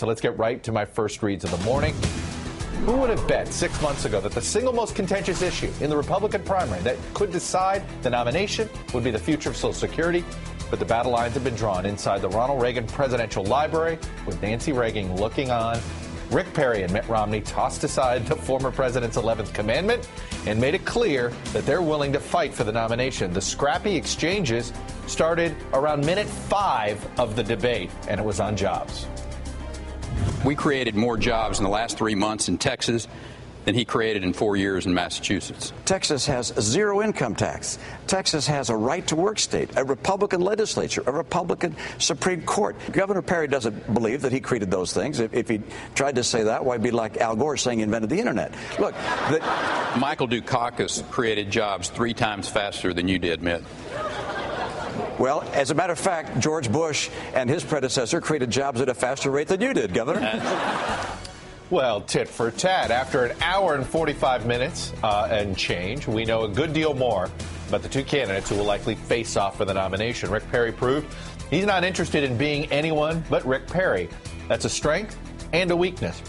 So let's get right to my first reads of the morning. Who would have bet 6 months ago that the single most contentious issue in the Republican primary that could decide the nomination would be the future of Social Security? But the battle lines have been drawn inside the Ronald Reagan Presidential Library, with Nancy Reagan looking on. Rick Perry and Mitt Romney tossed aside the former president's 11th commandment and made it clear that they're willing to fight for the nomination. The scrappy exchanges started around minute 5 of the debate, and it was on jobs. We created more jobs in the last 3 months in Texas than he created in 4 years in Massachusetts. Texas has zero income tax. Texas has a right-to-work state, a Republican legislature, a Republican Supreme Court. Governor Perry doesn't believe that he created those things. If he tried to say that, why, it'd be like Al Gore saying he invented the Internet. Look, Michael Dukakis created jobs 3 times faster than you did, Mitt. Well, as a matter of fact, George Bush and his predecessor created jobs at a faster rate than you did, Governor. Well, tit for tat. After an hour and 45 minutes and change, we know a good deal more about the two candidates who will likely face off for the nomination. Rick Perry proved he's not interested in being anyone but Rick Perry. That's a strength and a weakness.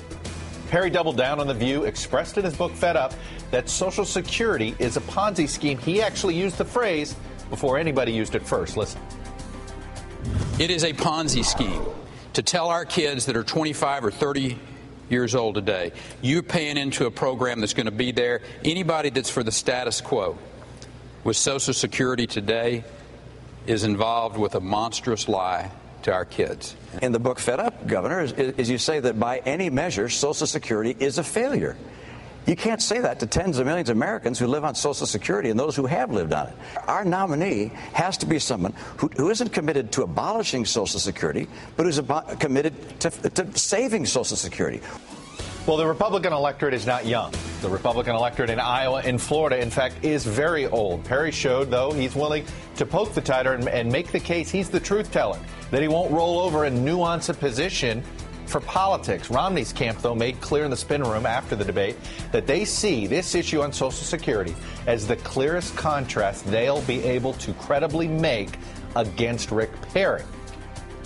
Perry doubled down on the view expressed in his book, Fed Up, that Social Security is a Ponzi scheme. He actually used the phrase before anybody used it first. Listen. It is a Ponzi scheme to tell our kids that are 25 or 30 years old today, you're paying into a program that's going to be there. Anybody that's for the status quo with Social Security today is involved with a monstrous lie to our kids. In the book Fed Up, Governor, is you say that by any measure, Social Security is a failure. You can't say that to tens of millions of Americans who live on Social Security and those who have lived on it. Our nominee has to be someone who isn't committed to abolishing Social Security, but who's committed to saving Social Security. Well, the Republican electorate is not young. The Republican electorate in Iowa and Florida, in fact, is very old. Perry showed, though, he's willing to poke the titer and make the case he's the truth teller, that he won't roll over and nuance a position for politics. Romney's camp, though, made clear in the spin room after the debate that they see this issue on Social Security as the clearest contrast they'll be able to credibly make against Rick Perry.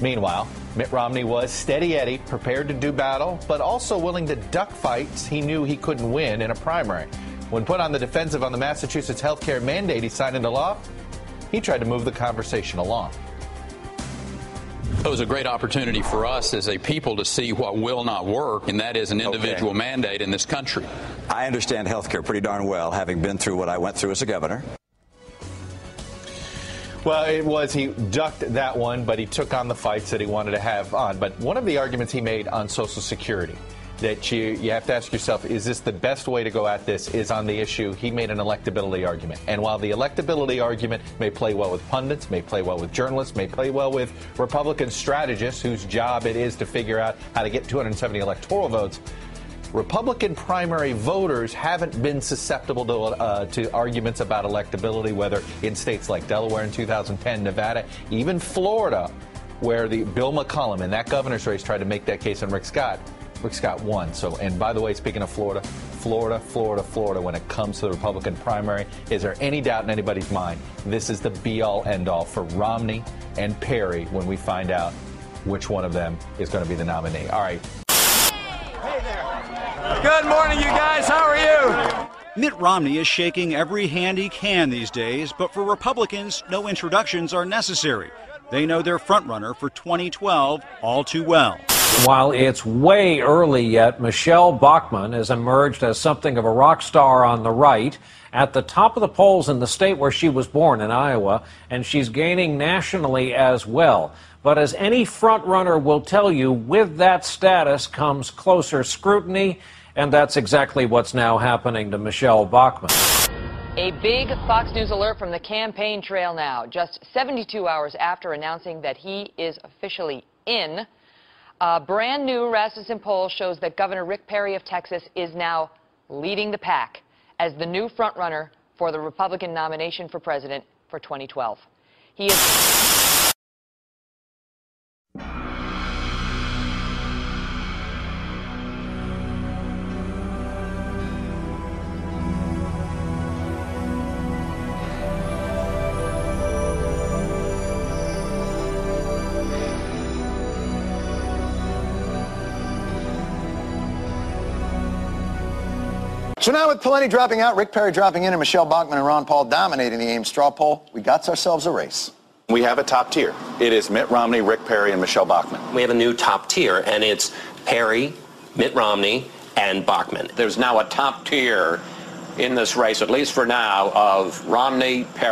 Meanwhile, Mitt Romney was steady Eddie, prepared to do battle, but also willing to duck fights he knew he couldn't win in a primary. When put on the defensive on the Massachusetts health care mandate he signed into law, he tried to move the conversation along. It was a great opportunity for us as a people to see what will not work, and that is an individual mandate in this country. I understand health care pretty darn well, having been through what I went through as a governor. Well, he ducked that one, but he took on the fights that he wanted to have on. But one of the arguments he made on Social Security that you have to ask yourself, is this the best way to go at this, is on the issue. He made an electability argument. And while the electability argument may play well with pundits, may play well with journalists, may play well with Republican strategists whose job it is to figure out how to get 270 electoral votes, Republican primary voters haven't been susceptible to arguments about electability, whether in states like Delaware in 2010, Nevada, even Florida, where Bill McCollum in that governor's race tried to make that case on Rick Scott. Rick Scott won. So, and by the way, speaking of Florida, when it comes to the Republican primary, is there any doubt in anybody's mind this is the be-all, end-all for Romney and Perry when we find out which one of them is going to be the nominee? All right. Hey there. Good morning, you guys. How are you? Mitt Romney is shaking every hand he can these days, but for Republicans, no introductions are necessary. They know their frontrunner for 2012 all too well. While it's way early yet, Michelle Bachmann has emerged as something of a rock star on the right, at the top of the polls in the state where she was born, in Iowa, and she's gaining nationally as well. But as any frontrunner will tell you, with that status comes closer scrutiny, and that's exactly what's now happening to Michelle Bachmann. A big Fox News alert from the campaign trail now, just 72 hours after announcing that he is officially in. A brand new Rasmussen poll shows that Governor Rick Perry of Texas is now leading the pack as the new frontrunner for the Republican nomination for president for 2012. He is... So now with Pawlenty dropping out, Rick Perry dropping in, and Michelle Bachmann and Ron Paul dominating the Ames straw poll, we got ourselves a race. We have a top tier. It is Mitt Romney, Rick Perry, and Michelle Bachmann. We have a new top tier, and it's Perry, Mitt Romney, and Bachmann. There's now a top tier in this race, at least for now, of Romney, Perry.